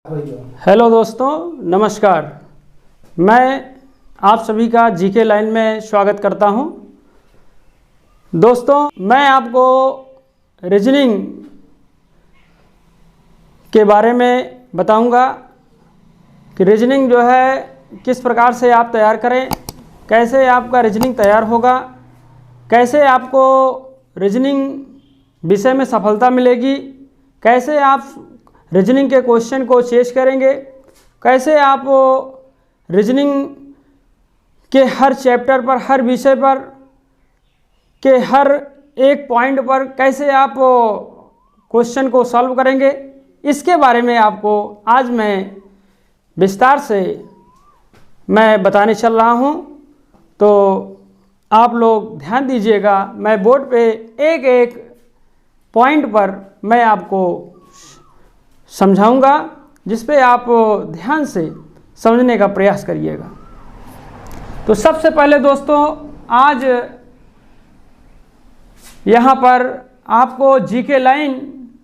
Hello दोस्तों, नमस्कार। मैं आप सभी का जीके लाइन में स्वागत करता हूं। दोस्तों, मैं आपको रीजनिंग के बारे में बताऊंगा कि रीजनिंग जो है किस प्रकार से आप तैयार करें, कैसे आपका रीजनिंग तैयार होगा, कैसे आपको रीजनिंग विषय में सफलता मिलेगी, कैसे आप रीजनिंग के क्वेश्चन को चेस करेंगे, कैसे आप रीजनिंग के हर चैप्टर पर, हर विषय पर के हर एक पॉइंट पर कैसे आप क्वेश्चन को सॉल्व करेंगे, इसके बारे में आपको आज मैं विस्तार से मैं बताने चल रहा हूं। तो आप लोग ध्यान दीजिएगा, मैं बोर्ड पे एक एक पॉइंट पर मैं आपको समझाऊंगा, जिस पे आप ध्यान से समझने का प्रयास करिएगा। तो सबसे पहले दोस्तों, आज यहाँ पर आपको जीके लाइन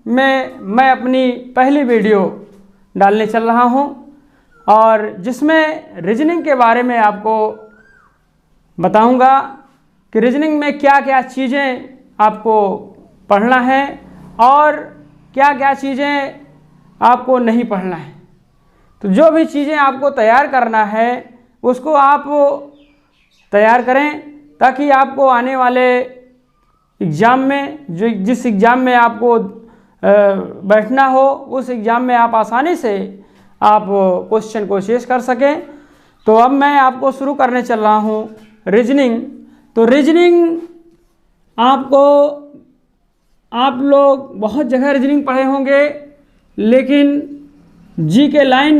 में मैं अपनी पहली वीडियो डालने चल रहा हूँ, और जिसमें रीजनिंग के बारे में आपको बताऊंगा कि रीजनिंग में क्या क्या चीज़ें आपको पढ़ना है और क्या क्या चीज़ें आपको नहीं पढ़ना है। तो जो भी चीज़ें आपको तैयार करना है उसको आप तैयार करें, ताकि आपको आने वाले एग्ज़ाम में, जिस एग्ज़ाम में आपको बैठना हो, उस एग्ज़ाम में आप आसानी से आप क्वेश्चन को चेस कर सकें। तो अब मैं आपको शुरू करने चल रहा हूँ रीजनिंग। तो रीजनिंग आपको, आप लोग बहुत जगह रीजनिंग पढ़े होंगे, लेकिन जीके लाइन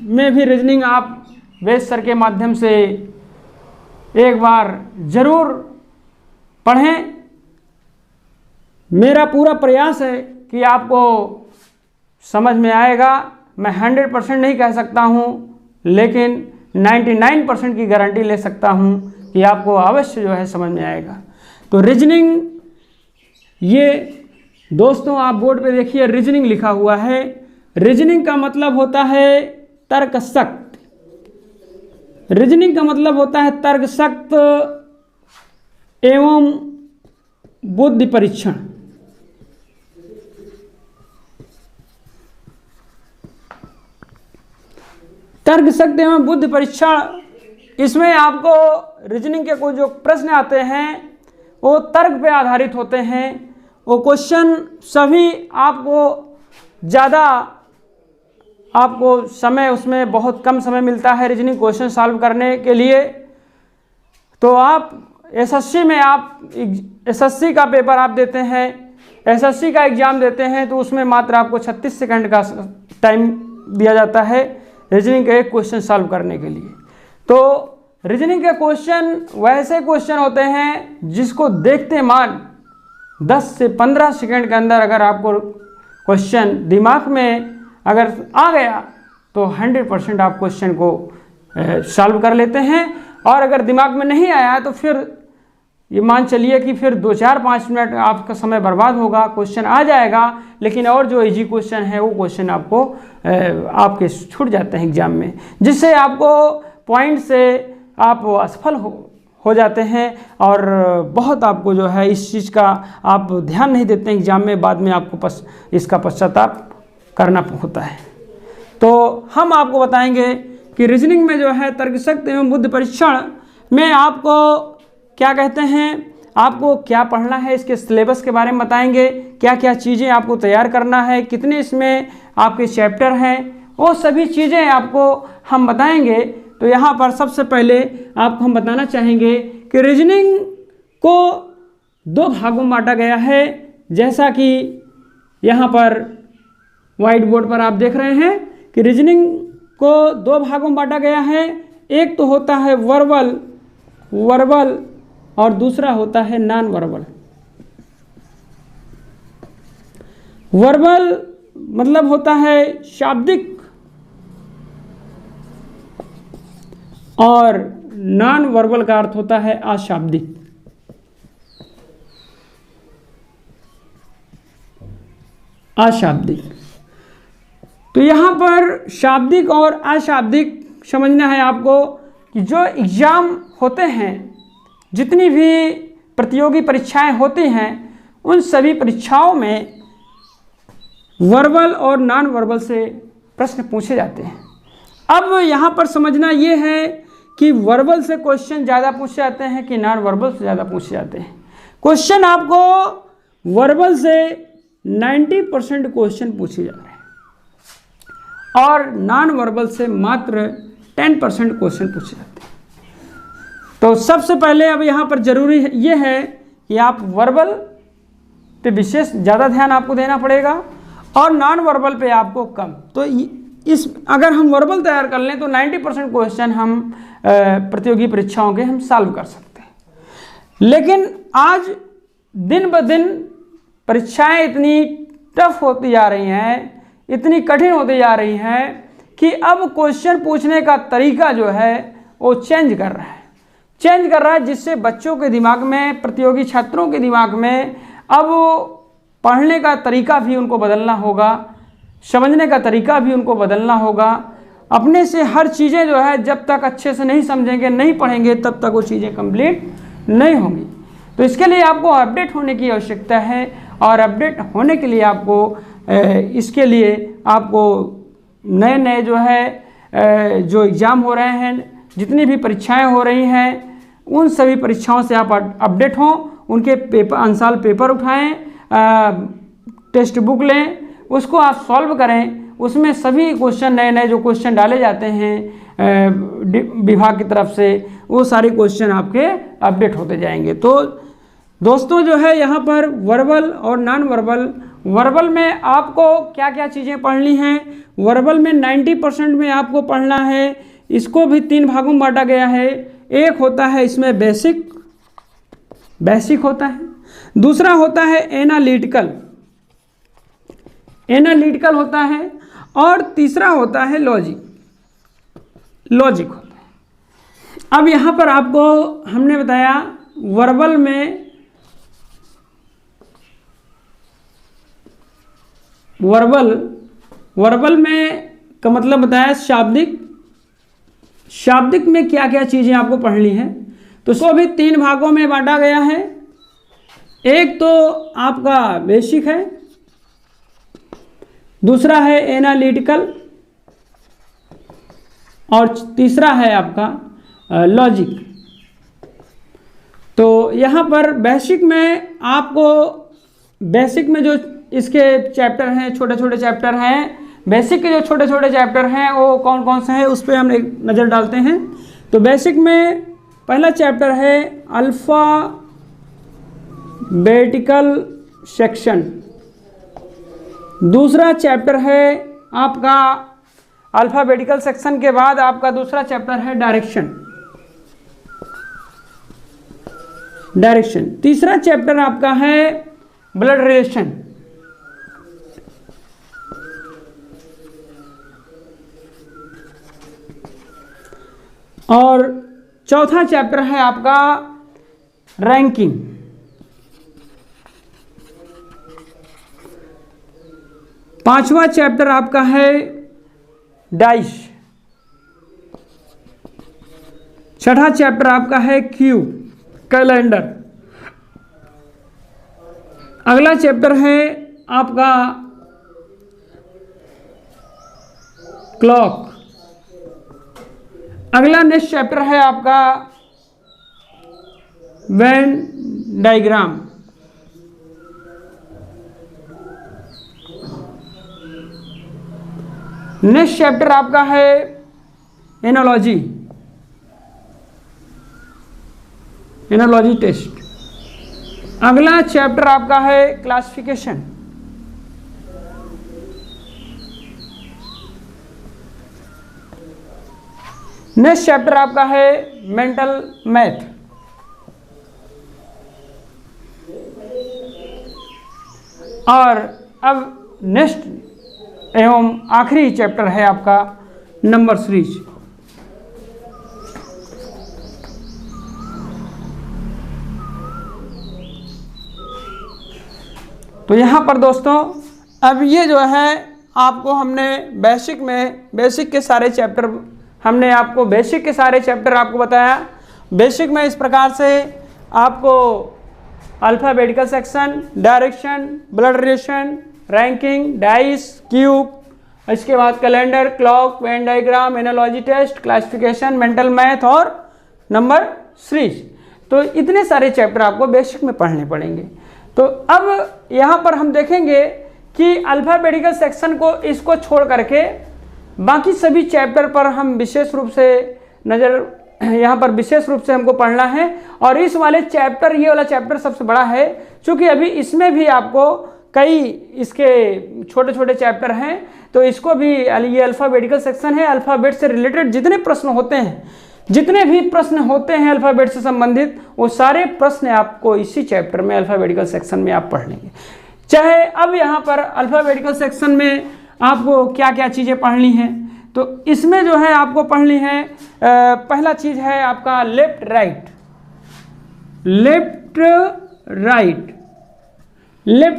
में भी रीजनिंग आप वेद सर के माध्यम से एक बार ज़रूर पढ़ें। मेरा पूरा प्रयास है कि आपको समझ में आएगा। मैं 100% नहीं कह सकता हूँ, लेकिन 99% की गारंटी ले सकता हूँ कि आपको अवश्य जो है समझ में आएगा। तो रीजनिंग, ये दोस्तों आप बोर्ड पे देखिए रीजनिंग लिखा हुआ है। रीजनिंग का मतलब होता है तर्कशक्त। रीजनिंग का मतलब होता है तर्कशक्त एवं बुद्धि परीक्षण। तर्कशक्त एवं बुद्धि परीक्षण, इसमें आपको रीजनिंग के कोई जो प्रश्न आते हैं वो तर्क पे आधारित होते हैं। वो क्वेश्चन सभी आपको ज़्यादा, आपको समय, उसमें बहुत कम समय मिलता है रीजनिंग क्वेश्चन सॉल्व करने के लिए। तो आप एसएससी में, आप एसएससी का पेपर आप देते हैं, एसएससी का एग्ज़ाम देते हैं, तो उसमें मात्र आपको 36 सेकंड का टाइम दिया जाता है रीजनिंग का एक क्वेश्चन सॉल्व करने के लिए। तो रीजनिंग के क्वेश्चन वैसे क्वेश्चन होते हैं जिसको देखते मान 10 से 15 सेकंड के अंदर अगर आपको क्वेश्चन दिमाग में अगर आ गया तो 100% आप क्वेश्चन को सॉल्व कर लेते हैं। और अगर दिमाग में नहीं आया तो फिर ये मान चलिए कि फिर 2-4-5 मिनट आपका समय बर्बाद होगा। क्वेश्चन आ जाएगा, लेकिन और जो इजी क्वेश्चन है वो क्वेश्चन आपको आपके छूट जाते हैं एग्जाम में, जिससे आपको पॉइंट से आप असफल हो जाते हैं। और बहुत आपको जो है इस चीज़ का आप ध्यान नहीं देते हैं एग्जाम में, बाद में आपको इसका पश्चाताप करना होता है। तो हम आपको बताएंगे कि रीजनिंग में जो है तर्कशक्त एवं बुद्धि परीक्षण में आपको क्या कहते हैं, आपको क्या पढ़ना है, इसके सिलेबस के बारे में बताएंगे, क्या क्या चीज़ें आपको तैयार करना है, कितने इसमें आपके चैप्टर हैं, वो सभी चीज़ें आपको हम बताएंगे। तो यहाँ पर सबसे पहले आपको हम बताना चाहेंगे कि रीजनिंग को 2 भागों में बांटा गया है, जैसा कि यहाँ पर व्हाइट बोर्ड पर आप देख रहे हैं कि रीजनिंग को 2 भागों में बांटा गया है। एक तो होता है वर्बल और दूसरा होता है नॉन वर्बल। वर्बल मतलब होता है शाब्दिक, और नॉन वर्बल का अर्थ होता है अशाब्दिक। अशाब्दिक तो यहाँ पर शाब्दिक और अशाब्दिक समझना है आपको कि जो एग्ज़ाम होते हैं, जितनी भी प्रतियोगी परीक्षाएं होती हैं, उन सभी परीक्षाओं में वर्बल और नॉन वर्बल से प्रश्न पूछे जाते हैं। अब यहाँ पर समझना ये है कि वर्बल से क्वेश्चन ज़्यादा पूछे जाते हैं कि नॉन वर्बल से ज़्यादा पूछे जाते हैं। क्वेश्चन आपको वर्बल से 90% क्वेश्चन पूछे जा रहे हैं और नॉन वर्बल से मात्र 10% क्वेश्चन पूछे जाते हैं। तो सबसे पहले अब यहाँ पर ज़रूरी ये है कि आप वर्बल पे विशेष ज़्यादा ध्यान आपको देना पड़ेगा और नॉन वर्बल पे आपको कम। तो इस अगर हम वर्बल तैयार कर लें तो 90% क्वेश्चन हम प्रतियोगी परीक्षाओं के हम सॉल्व कर सकते हैं। लेकिन आज दिन ब दिन परीक्षाएं इतनी टफ होती जा रही हैं, इतनी कठिन होती जा रही हैं कि अब क्वेश्चन पूछने का तरीका जो है वो चेंज कर रहा है, जिससे बच्चों के दिमाग में, प्रतियोगी छात्रों के दिमाग में अब पढ़ने का तरीका भी उनको बदलना होगा, समझने का तरीका भी उनको बदलना होगा। अपने से हर चीज़ें जो है जब तक अच्छे से नहीं समझेंगे, नहीं पढ़ेंगे, तब तक वो चीज़ें कंप्लीट नहीं होंगी। तो इसके लिए आपको अपडेट होने की आवश्यकता है और अपडेट होने के लिए आपको इसके लिए आपको नए नए जो है जो एग्ज़ाम हो रहे हैं, जितनी भी परीक्षाएं हो रही हैं, उन सभी परीक्षाओं से आप अपडेट हों, उनके पेपर अनुसार पेपर उठाएं, टेक्स्ट बुक लें, उसको आप सॉल्व करें। उसमें सभी क्वेश्चन, नए नए जो क्वेश्चन डाले जाते हैं विभाग की तरफ से, वो सारे क्वेश्चन आपके अपडेट होते जाएंगे। तो दोस्तों जो है यहाँ पर वर्बल और नॉन वर्बल, वर्बल में आपको क्या क्या चीज़ें पढ़नी हैं। वर्बल में 90% में आपको पढ़ना है। इसको भी 3 भागों में बांटा गया है। एक होता है इसमें बेसिक होता है, दूसरा होता है एनालिटिकल होता है, और तीसरा होता है लॉजिक होता है। अब यहाँ पर आपको हमने बताया वर्बल में का मतलब बताया शाब्दिक में क्या क्या चीज़ें आपको पढ़नी है। तो इसको भी 3 भागों में बांटा गया है। एक तो आपका बेसिक है, दूसरा है एनालिटिकल और तीसरा है आपका लॉजिक। तो यहाँ पर बेसिक में जो इसके चैप्टर हैं, छोटे छोटे चैप्टर हैं, बेसिक के जो छोटे छोटे चैप्टर हैं वो कौन कौन से हैं उस पर हम एक नज़र डालते हैं। तो बेसिक में पहला चैप्टर है अल्फ़ाबेटिकल सेक्शन, दूसरा चैप्टर है आपका अल्फ़ाबेटिकल सेक्शन के बाद आपका दूसरा चैप्टर है डायरेक्शन, तीसरा चैप्टर आपका है ब्लड रिलेशन, और चौथा चैप्टर है आपका रैंकिंग। पांचवा चैप्टर आपका है डाइस, छठा चैप्टर आपका है कैलेंडर, अगला चैप्टर है आपका क्लॉक, अगला नेक्स्ट चैप्टर है आपका वेन डायग्राम, नेक्स्ट चैप्टर आपका है एनालॉजी टेस्ट, अगला चैप्टर आपका है क्लासिफिकेशन, नेक्स्ट चैप्टर आपका है मेंटल मैथ, और अब नेक्स्ट एवं आखिरी चैप्टर है आपका नंबर सीरीज। तो यहाँ पर दोस्तों अब ये जो है आपको हमने बेसिक में बेसिक के सारे चैप्टर आपको बताया। बेसिक में इस प्रकार से आपको alphabetical section, direction, blood relation, ranking, dice, cube, इसके बाद calendar, clock, Venn diagram, analogy test, classification, mental math और नंबर सीरीज। तो इतने सारे चैप्टर आपको बेसिक में पढ़ने पड़ेंगे। तो अब यहाँ पर हम देखेंगे कि अल्फ़ाबेटिकल सेक्शन को इसको छोड़ करके बाकी सभी चैप्टर पर हम विशेष रूप से यहाँ पर विशेष रूप से हमको पढ़ना है। और इस वाले चैप्टर, ये वाला चैप्टर सबसे बड़ा है, क्योंकि अभी इसमें भी आपको कई इसके छोटे छोटे चैप्टर हैं। तो इसको भी, ये अल्फ़ाबेटिकल सेक्शन है, अल्फ़ाबेट से रिलेटेड जितने प्रश्न होते हैं अल्फ़ाबेट से संबंधित, वो सारे प्रश्न आपको इसी चैप्टर में अल्फ़ाबेटिकल सेक्शन में आप पढ़ लेंगे। चाहे अब यहाँ पर अल्फ़ाबेटिकल सेक्शन में आपको क्या क्या चीज़ें पढ़नी हैं, तो इसमें जो है आपको पढ़नी है, पहला चीज़ है आपका लेफ्ट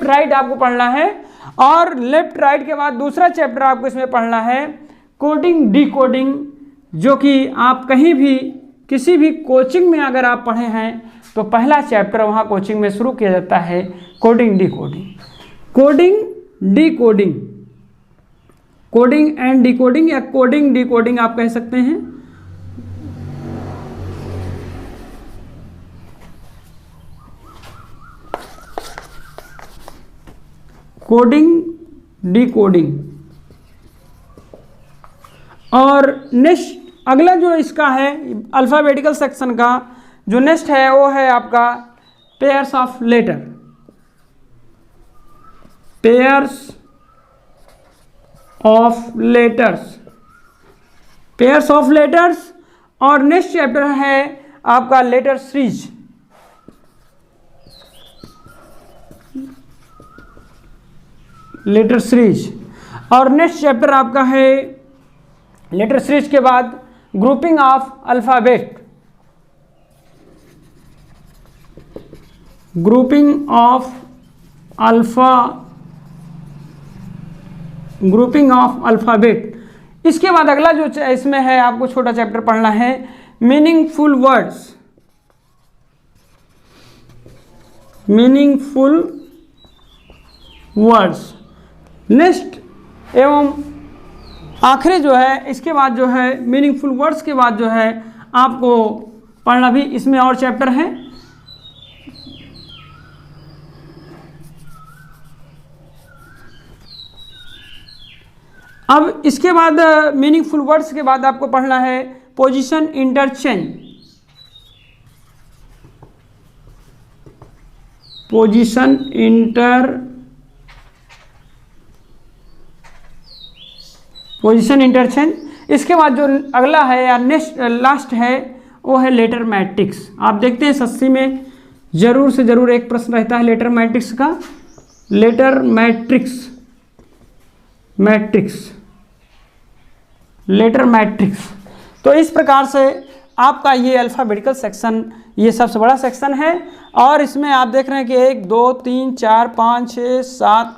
राइट आपको पढ़ना है। और लेफ्ट राइट के बाद दूसरा चैप्टर आपको इसमें पढ़ना है कोडिंग डिकोडिंग, जो कि आप कहीं भी किसी भी कोचिंग में अगर आप पढ़े हैं तो पहला चैप्टर वहाँ कोचिंग में शुरू किया जाता है कोडिंग एंड डिकोडिंग या कोडिंग डिकोडिंग आप कह सकते हैं। Coding decoding. और नेक्स्ट अगला जो इसका है अल्फ़ाबेटिकल सेक्शन का जो नेक्स्ट है वो है आपका पेयर्स ऑफ लेटर्स। और नेक्स्ट चैप्टर है आपका लेटर सीरीज। और नेक्स्ट चैप्टर आपका है लेटर सीरीज के बाद ग्रुपिंग ऑफ अल्फ़ाबेट, इसके बाद अगला जो इसमें है आपको छोटा चैप्टर पढ़ना है मीनिंगफुल वर्ड्स। नेक्स्ट एवं आखिरी जो है इसके बाद जो है मीनिंगफुल वर्ड्स के बाद जो है आपको पढ़ना भी इसमें और चैप्टर हैं। अब इसके बाद मीनिंगफुल वर्ड्स के बाद आपको पढ़ना है पोजीशन इंटरचेंज। इसके बाद जो अगला है या नेक्स्ट लास्ट है वो है लेटर मैट्रिक्स। आप देखते हैं SSC में जरूर से जरूर एक प्रश्न रहता है लेटर मैट्रिक्स का, लेटर मैट्रिक्स। तो इस प्रकार से आपका ये अल्फ़ाबेटिकल सेक्शन ये सबसे बड़ा सेक्शन है। और इसमें आप देख रहे हैं कि 1 2 3 4 5 6 7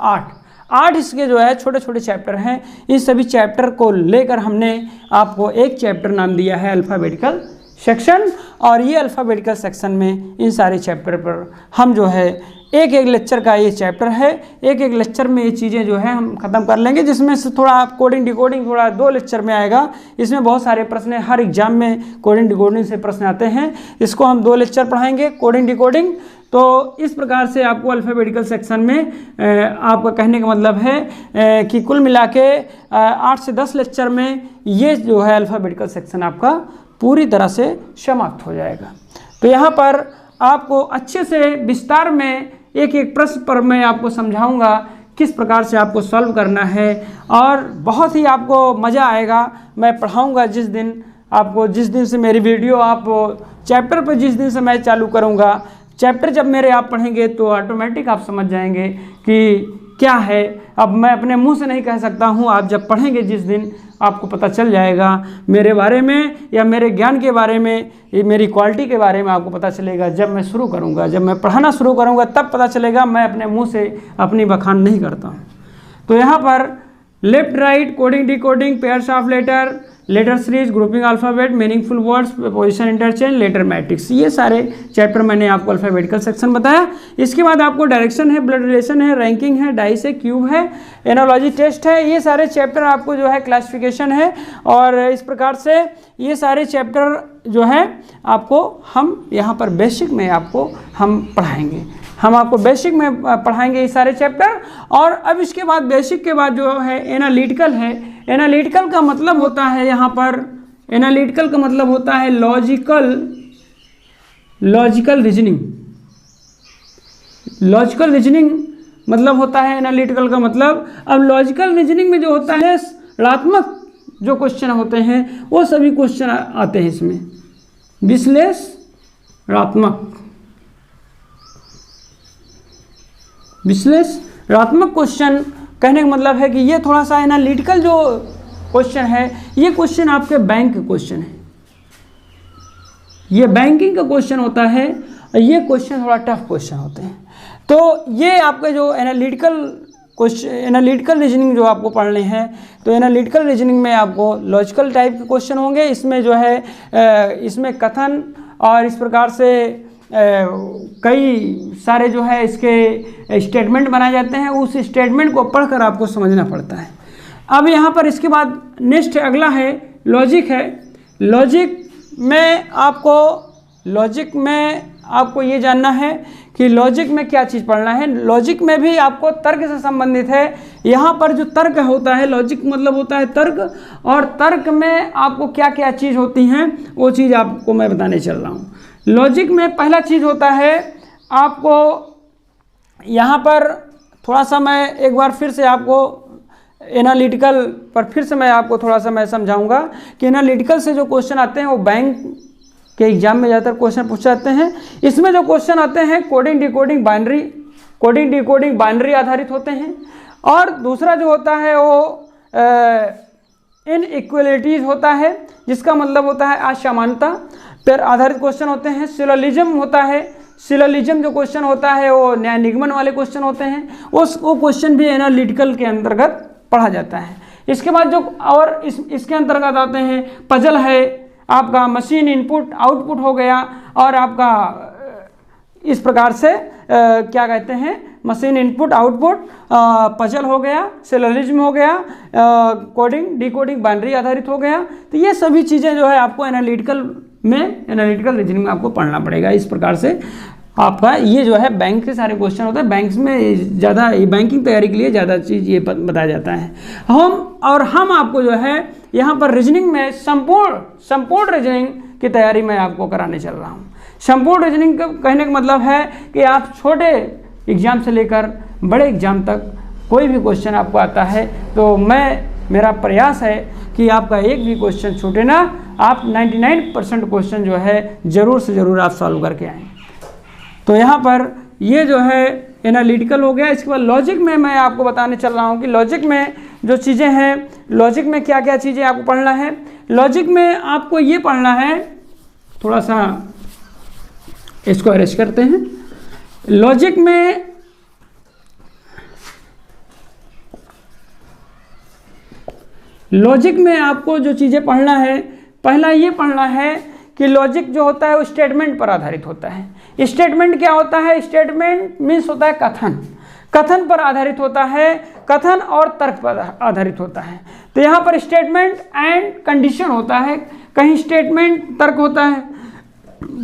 8 इसके जो है छोटे छोटे चैप्टर हैं। इन सभी चैप्टर को लेकर हमने आपको एक चैप्टर नाम दिया है अल्फ़ाबेटिकल सेक्शन। और ये अल्फ़ाबेटिकल सेक्शन में इन सारे चैप्टर पर हम जो है एक लेक्चर का ये चैप्टर है, एक लेक्चर में ये चीज़ें जो है हम ख़त्म कर लेंगे, जिसमें से थोड़ा कोडिंग डिकोडिंग थोड़ा 2 लेक्चर में आएगा। इसमें बहुत सारे प्रश्न हैं, हर एग्जाम में कोडिंग डिकोडिंग से प्रश्न आते हैं। इसको हम 2 लेक्चर पढ़ाएंगे कोडिंग डिकोडिंग। तो इस प्रकार से आपको अल्फ़ाबेटिकल सेक्शन में आपका कहने का मतलब है कि कुल मिला के 8 से 10 लेक्चर में ये जो है अल्फ़ाबेटिकल सेक्शन आपका पूरी तरह से समाप्त हो जाएगा। तो यहाँ पर आपको अच्छे से विस्तार में एक प्रश्न पर मैं आपको समझाऊंगा किस प्रकार से आपको सॉल्व करना है। और बहुत ही आपको मज़ा आएगा। मैं पढ़ाऊंगा जिस दिन से मेरी वीडियो आप चैप्टर पर जिस दिन से मैं चालू करूंगा, चैप्टर जब मेरे आप पढ़ेंगे तो ऑटोमेटिक आप समझ जाएंगे कि क्या है। अब मैं अपने मुंह से नहीं कह सकता हूं, आप जब पढ़ेंगे जिस दिन आपको पता चल जाएगा मेरे बारे में या मेरे ज्ञान के बारे में, मेरी क्वालिटी के बारे में आपको पता चलेगा। जब मैं शुरू करूंगा, जब मैं पढ़ाना शुरू करूंगा तब पता चलेगा। मैं अपने मुंह से अपनी बखान नहीं करता हूं। तो यहाँ पर left right, coding decoding, pairs of letter, letter series, grouping alphabet, meaningful words, position interchange, letter matrix, ये सारे चैप्टर मैंने आपको अल्फ़ाबेटिकल सेक्शन बताया। इसके बाद आपको डायरेक्शन है, ब्लड रिलेशन है, रैंकिंग है, डाइस है, क्यूब है, एनालॉजी टेस्ट है, ये सारे चैप्टर आपको जो है क्लासिफिकेशन है। और इस प्रकार से ये सारे चैप्टर जो है आपको हम यहाँ पर बेसिक में आपको हम पढ़ाएंगे, हम आपको बेसिक में पढ़ाएंगे ये सारे चैप्टर। और अब इसके बाद बेसिक के बाद जो है एनालिटिकल है। एनालिटिकल का मतलब होता है यहाँ पर, एनालिटिकल का मतलब होता है लॉजिकल रीजनिंग। लॉजिकल रीजनिंग मतलब होता है एनालिटिकल का मतलब। अब लॉजिकल रीजनिंग में जो होता है विश्लेषणात्मक जो क्वेश्चन होते हैं वो सभी क्वेश्चन आते हैं इसमें, विश्लेषणात्मक क्वेश्चन कहने का मतलब है कि ये थोड़ा सा एनालिटिकल जो क्वेश्चन है, ये क्वेश्चन आपके बैंक के क्वेश्चन है, ये बैंकिंग का क्वेश्चन होता है, और ये क्वेश्चन थोड़ा टफ क्वेश्चन होते हैं। तो ये आपके जो एनालिटिकल रीजनिंग जो आपको पढ़ने हैं, तो एनालिटिकल रीजनिंग में आपको लॉजिकल टाइप के क्वेश्चन होंगे। इसमें जो है इसमें कथन और इस प्रकार से कई सारे जो है इसके स्टेटमेंट बनाए जाते हैं, उस स्टेटमेंट को पढ़कर आपको समझना पड़ता है। अब यहाँ पर इसके बाद नेक्स्ट अगला है लॉजिक है। लॉजिक में आपको ये जानना है कि लॉजिक में क्या चीज़ पढ़ना है। लॉजिक में भी आपको तर्क से संबंधित है। यहाँ पर जो तर्क होता है, लॉजिक मतलब होता है तर्क, और तर्क में आपको क्या क्या चीज़ होती हैं वो चीज़ आपको मैं बताने चल रहा हूँ। लॉजिक में पहला चीज़ होता है आपको, यहाँ पर थोड़ा सा मैं एक बार फिर से आपको एनालिटिकल पर फिर से मैं आपको थोड़ा सा मैं समझाऊंगा कि एनालिटिकल से जो क्वेश्चन आते हैं वो बैंक के एग्जाम में ज़्यादातर क्वेश्चन पूछ जाते हैं। इसमें जो क्वेश्चन आते हैं कोडिंग डिकोडिंग बाइनरी आधारित होते हैं। और दूसरा जो होता है वो इनइक्वलिटीज़ होता है, जिसका मतलब होता है असमानता पर आधारित क्वेश्चन होते हैं। सिलोजिज्म होता है, सिलोजिज्म जो क्वेश्चन होता है वो न्याय निगमन वाले क्वेश्चन होते हैं, वो क्वेश्चन भी एनालिटिकल के अंतर्गत पढ़ा जाता है। इसके बाद जो और इसके अंतर्गत आते हैं पजल है, आपका मशीन इनपुट आउटपुट हो गया, और आपका इस प्रकार से क्या कहते हैं मशीन इनपुट आउटपुट, पजल हो गया, सिलोजिज्म हो गया, कोडिंग डिकोडिंग बाइनरी आधारित हो गया। तो ये सभी चीज़ें जो है आपको एनालिटिकल रीजनिंग में आपको पढ़ना पड़ेगा। इस प्रकार से आपका ये जो है बैंक के सारे क्वेश्चन होते हैं। बैंक में ज़्यादा बैंकिंग तैयारी के लिए ज़्यादा चीज़ ये बताया जाता है। हम आपको जो है यहाँ पर रीजनिंग में संपूर्ण रीजनिंग की तैयारी मैं आपको कराने चल रहा हूँ। संपूर्ण रीजनिंग का कहने का मतलब है कि आप छोटे एग्जाम से लेकर बड़े एग्जाम तक कोई भी क्वेश्चन आपको आता है तो मेरा प्रयास है कि आपका एक भी क्वेश्चन छूटे ना, आप 99% क्वेश्चन जो है ज़रूर से ज़रूर आप सॉल्व करके आएँ। तो यहाँ पर ये जो है एनालिटिकल हो गया। इसके बाद लॉजिक में मैं आपको बताने चल रहा हूँ कि लॉजिक में जो चीज़ें हैं, लॉजिक में क्या क्या चीज़ें आपको पढ़ना है। लॉजिक में आपको ये पढ़ना है, थोड़ा सा इसको अरेंज करते हैं। लॉजिक में आपको जो चीज़ें पढ़ना है, पहला ये पढ़ना है कि लॉजिक जो होता है वो स्टेटमेंट पर आधारित होता है। स्टेटमेंट क्या होता है? स्टेटमेंट मीन्स होता है कथन पर आधारित होता है, कथन और तर्क पर आधारित होता है। तो यहाँ पर स्टेटमेंट एंड कंडीशन होता है, कहीं स्टेटमेंट तर्क होता है,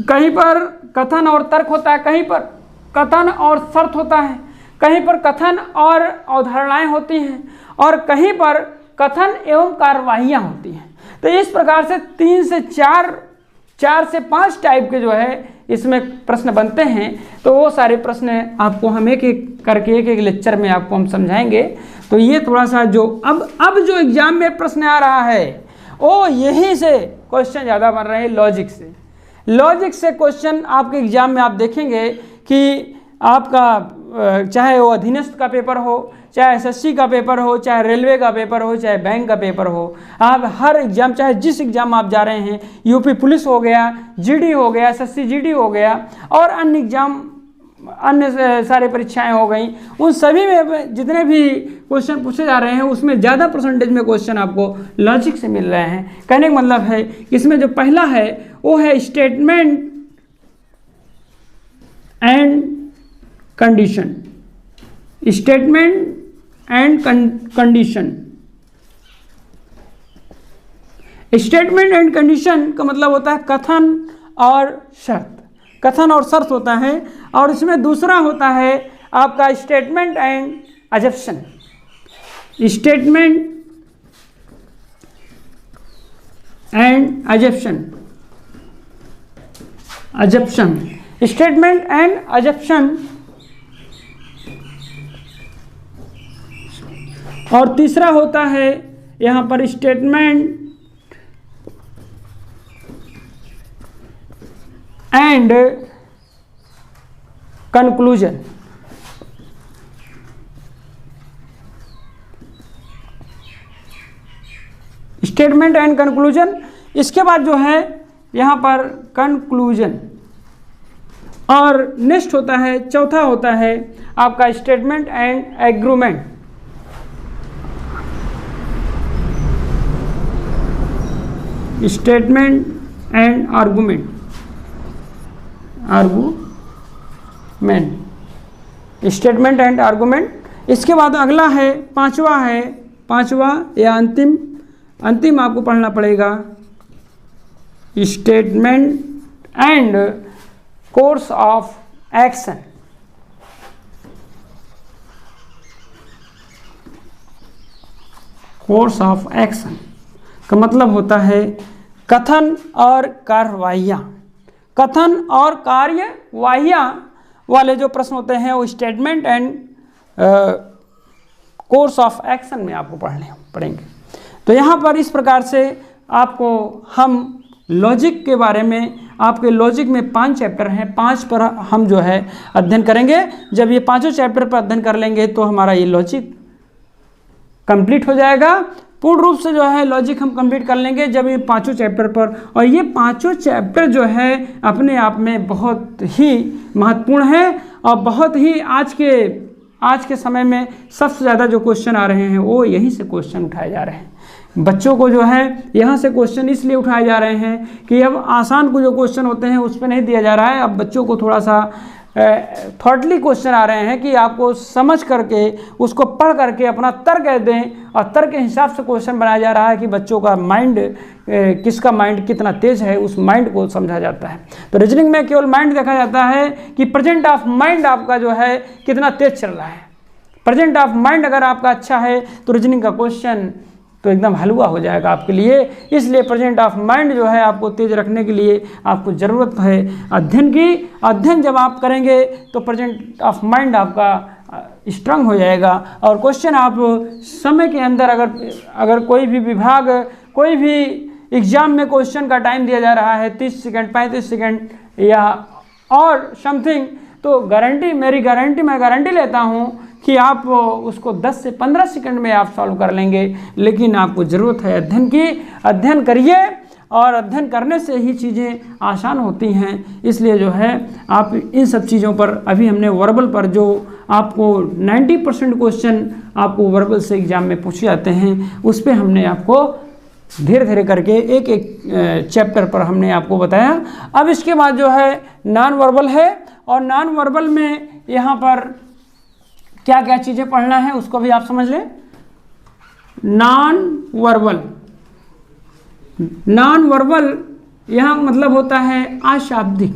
कहीं पर कथन और तर्क होता है, कहीं पर कथन और शर्त होता है, कहीं पर कथन और अवधारणाएं होती हैं, और कहीं पर कथन एवं कार्यवाहियाँ होती हैं। तो इस प्रकार से 3 से 4 से 5 टाइप के जो है इसमें प्रश्न बनते हैं। तो वो सारे प्रश्न आपको हम एक एक करके एक लेक्चर में आपको हम समझाएंगे। तो ये थोड़ा सा जो अब जो एग्जाम में प्रश्न आ रहा है वो यहीं से क्वेश्चन ज़्यादा बन रहे हैं लॉजिक से क्वेश्चन आपके एग्जाम में आप देखेंगे कि आपका चाहे वो अधीनस्थ का पेपर हो, चाहे एसएससी का पेपर हो, चाहे रेलवे का पेपर हो, चाहे बैंक का पेपर हो, आप हर एग्ज़ाम चाहे जिस एग्ज़ाम आप जा रहे हैं, यूपी पुलिस हो गया, जीडी हो गया, एसएससी जीडी हो गया, और अन्य एग्ज़ाम अन्य सारी परीक्षाएं हो गई, उन सभी में जितने भी क्वेश्चन पूछे जा रहे हैं उसमें ज़्यादा परसेंटेज में क्वेश्चन आपको लॉजिक से मिल रहे हैं। कहने का मतलब है इसमें जो पहला है वो है statement and condition. Statement and condition. Statement and condition का मतलब होता है कथन और शर्त। कथन और शर्त होता है, और इसमें दूसरा होता है आपका statement and assumption. Statement and assumption. Assumption, statement and assumption. और तीसरा होता है यहाँ पर statement and conclusion. Statement and conclusion. इसके बाद जो है यहाँ पर कंक्लूजन, और नेक्स्ट होता है चौथा होता है आपका statement and agreement. Statement and argument. Argument, statement and argument. इसके बाद अगला है पांचवा या अंतिम आपको पढ़ना पड़ेगा statement and course of action. Course of action का मतलब होता है कथन और कार्यवाहियाँ। कथन और कार्यवाहियाँ वाले जो प्रश्न होते हैं वो statement and course of action में आपको पढ़ने पड़ेंगे। तो यहाँ पर इस प्रकार से आपको हम लॉजिक के बारे में, आपके लॉजिक में 5 चैप्टर हैं, 5 पर हम जो है अध्ययन करेंगे। जब ये 5 चैप्टर पर अध्ययन कर लेंगे तो हमारा ये लॉजिक कंप्लीट हो जाएगा। पूर्ण रूप से जो है लॉजिक हम कंप्लीट कर लेंगे जब ये 5 चैप्टर पर। और ये 5 चैप्टर जो है अपने आप में बहुत ही महत्वपूर्ण है, और बहुत ही आज के समय में सबसे ज़्यादा जो क्वेश्चन आ रहे हैं वो यहीं से क्वेश्चन उठाए जा रहे हैं। बच्चों को जो है यहाँ से क्वेश्चन इसलिए उठाए जा रहे हैं कि अब आसान को जो क्वेश्चन होते हैं उस पर नहीं दिया जा रहा है, अब बच्चों को थोड़ा सा थॉटली क्वेश्चन आ रहे हैं कि आपको समझ करके उसको पढ़ करके अपना तर्क दें, और तर्क के हिसाब से क्वेश्चन बनाया जा रहा है कि बच्चों का माइंड, किसका माइंड कितना तेज है उस माइंड को समझा जाता है। तो रीजनिंग में केवल माइंड देखा जाता है कि प्रेजेंट ऑफ माइंड आपका जो है कितना तेज चल रहा है। प्रेजेंट ऑफ माइंड अगर आपका अच्छा है तो रीजनिंग का क्वेश्चन तो एकदम हलवा हो जाएगा आपके लिए। इसलिए प्रेजेंट ऑफ माइंड जो है आपको तेज रखने के लिए आपको ज़रूरत है अध्ययन की। अध्ययन जब आप करेंगे तो प्रेजेंट ऑफ माइंड आपका स्ट्रांग हो जाएगा, और क्वेश्चन आप समय के अंदर अगर कोई भी विभाग, कोई भी एग्ज़ाम में क्वेश्चन का टाइम दिया जा रहा है 30 सेकंड, 35 सेकंड या और समथिंग, तो मैं गारंटी लेता हूँ कि आप उसको 10 से 15 सेकंड में आप सॉल्व कर लेंगे। लेकिन आपको ज़रूरत है अध्ययन की। अध्ययन करिए, और अध्ययन करने से ही चीज़ें आसान होती हैं। इसलिए जो है आप इन सब चीज़ों पर, अभी हमने वर्बल पर जो आपको 90% क्वेश्चन आपको वर्बल से एग्ज़ाम में पूछे जाते हैं, उस पर हमने आपको धीरे धीरे करके एक एक चैप्टर पर हमने आपको बताया। अब इसके बाद जो है नॉन वर्बल है, और नॉन वर्बल में यहाँ पर क्या क्या चीज़ें पढ़ना है उसको भी आप समझ लें। नॉन वर्बल यहाँ मतलब होता है अशाब्दिक।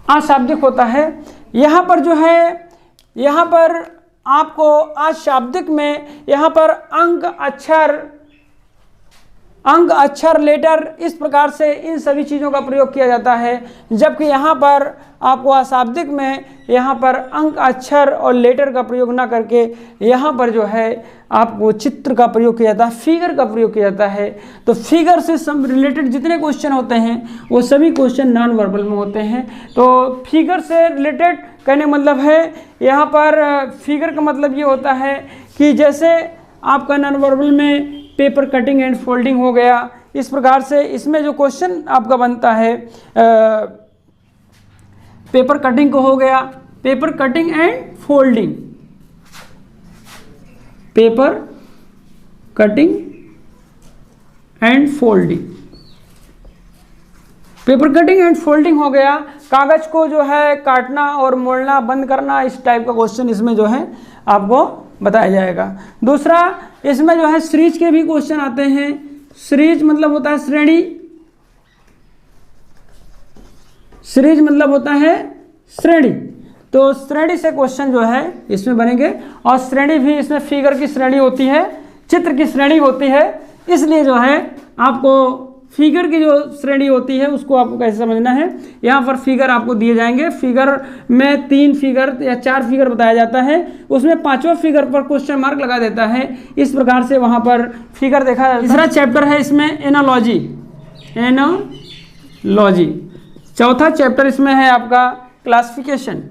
अशाब्दिक होता है। यहाँ पर जो है, यहाँ पर आपको अशाब्दिक में यहाँ पर अंक अक्षर लेटर इस प्रकार से इन सभी चीज़ों का प्रयोग किया जाता है। जबकि यहाँ पर आपको अशाब्दिक में यहाँ पर अंक अक्षर और लेटर का प्रयोग ना करके यहाँ पर जो है आपको चित्र का प्रयोग किया जाता है, फिगर का प्रयोग किया जाता है। तो फिगर से सब रिलेटेड जितने क्वेश्चन होते हैं वो सभी क्वेश्चन नॉन वर्बल में होते हैं। तो फिगर से रिलेटेड कहने का मतलब है, यहाँ पर फिगर का मतलब ये होता है कि जैसे आपका नॉन वर्बल में पेपर कटिंग एंड फोल्डिंग हो गया, इस प्रकार से इसमें जो क्वेश्चन आपका बनता है पेपर कटिंग को हो गया, paper cutting and folding, paper cutting and folding, paper cutting and folding हो गया, कागज को जो है काटना और मोड़ना बंद करना, इस टाइप का क्वेश्चन इसमें जो है आपको बताया जाएगा। दूसरा इसमें जो है सीरीज के भी क्वेश्चन आते हैं। सीरीज मतलब होता है श्रेणी, सीरीज मतलब होता है श्रेणी, तो श्रेणी से क्वेश्चन जो है इसमें बनेंगे। और श्रेणी भी इसमें फिगर की श्रेणी होती है, चित्र की श्रेणी होती है, इसलिए जो है आपको फिगर की जो श्रेणी होती है उसको आपको कैसे समझना है। यहाँ पर फिगर आपको दिए जाएंगे, फिगर में 3 फिगर या 4 फिगर बताया जाता है, उसमें 5वां फिगर पर क्वेश्चन मार्क लगा देता है। इस प्रकार से वहाँ पर फिगर देखा जाता है। तीसरा चैप्टर है इसमें एनालॉजी, एनालॉजी। चौथा चैप्टर इसमें है आपका क्लासिफिकेशन।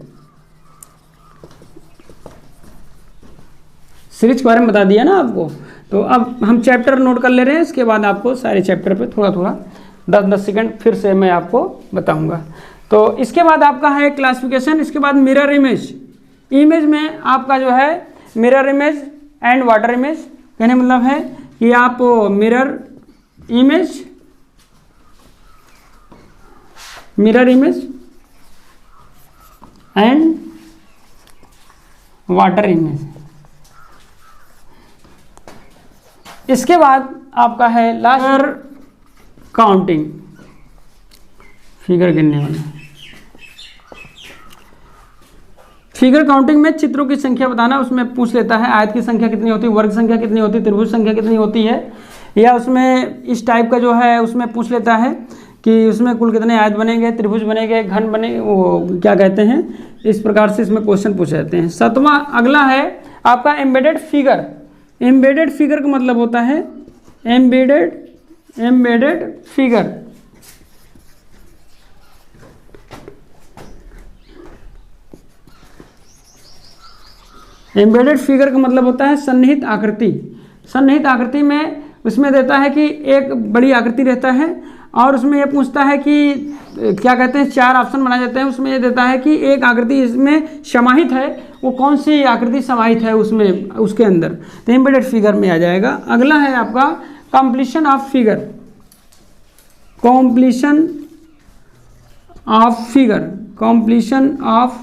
सीरीज के बारे में बता दिया ना आपको, तो अब हम चैप्टर नोट कर ले रहे हैं, इसके बाद आपको सारे चैप्टर पे थोड़ा थोड़ा 10-10 सेकंड फिर से मैं आपको बताऊंगा। तो इसके बाद आपका है क्लासिफिकेशन, इसके बाद मिरर इमेज। इमेज में आपका जो है mirror image and water image, कहने मतलब है कि आप mirror image, mirror image and water image. इसके बाद आपका है लास्ट काउंटिंग, फिगर गिनने वाला। फिगर काउंटिंग में चित्रों की संख्या बताना, उसमें पूछ लेता है आयत की संख्या कितनी होती है, वर्ग संख्या कितनी होती है, त्रिभुज संख्या कितनी होती है, या उसमें इस टाइप का जो है उसमें पूछ लेता है कि उसमें कुल कितने आयत बनेंगे, त्रिभुज बनेंगे, घन बने, वो क्या कहते हैं, इस प्रकार से इसमें क्वेश्चन पूछे जाते हैं। 7वां अगला है आपका एम्बेडेड फिगर। एम्बेडेड फिगर का मतलब होता है एम्बेडेड फिगर। एम्बेडेड फिगर का मतलब होता है सन्निहित आकृति। सन्निहित आकृति में उसमें देता है कि एक बड़ी आकृति रहता है और उसमें यह पूछता है कि क्या कहते हैं, 4 ऑप्शन बनाए जाते हैं, उसमें ये देता है कि एक आकृति इसमें समाहित है, वो कौन सी आकृति समाहित है उसमें, उसके अंदर, तो एम्बेडेड फिगर में आ जाएगा। अगला है आपका completion of figure. Completion of figure, completion of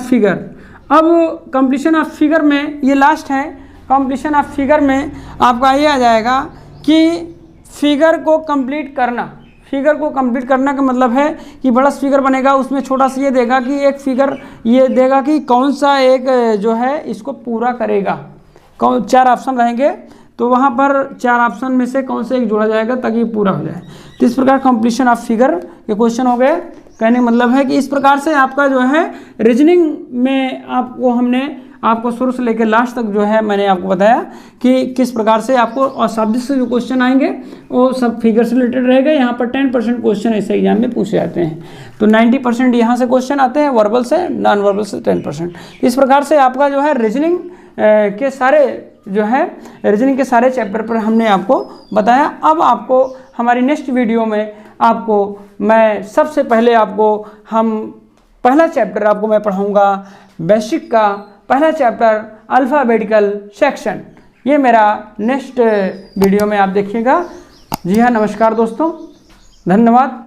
figure. अब कंप्लीशन ऑफ फिगर में ये लास्ट है। कंप्लीशन ऑफ फिगर में आपका ये आ जाएगा कि फिगर को कंप्लीट करना। फिगर को कंप्लीट करना का मतलब है कि बड़ा फिगर बनेगा, उसमें छोटा सा ये देगा कि एक फिगर ये देगा कि कौन सा एक जो है इसको पूरा करेगा। 4 ऑप्शन रहेंगे, तो वहाँ पर 4 ऑप्शन में से कौन सा एक जोड़ा जाएगा ताकि पूरा हो जाए। तो इस प्रकार कंप्लीशन ऑफ फिगर ये क्वेश्चन हो गए। कहने मतलब है कि इस प्रकार से आपका जो है रीजनिंग में आपको हमने आपको शुरू से लेकर लास्ट तक जो है मैंने आपको बताया कि किस प्रकार से आपको अशाब्दिक से जो क्वेश्चन आएंगे वो सब फिगर से रिलेटेड रहेगा। यहाँ पर 10% क्वेश्चन ऐसे एग्जाम में पूछे जाते हैं, तो 90% यहाँ से क्वेश्चन आते हैं, वर्बल से, नॉन वर्बल से 10%। इस प्रकार से आपका जो है रीजनिंग के सारे जो है रीजनिंग के सारे चैप्टर पर हमने आपको बताया। अब आपको हमारी नेक्स्ट वीडियो में आपको मैं सबसे पहले हम पहला चैप्टर आपको मैं पढ़ाऊँगा बेसिक का पहला चैप्टर अल्फ़ाबेटिकल सेक्शन। ये मेरा नेक्स्ट वीडियो में आप देखिएगा। जी हाँ, नमस्कार दोस्तों, धन्यवाद।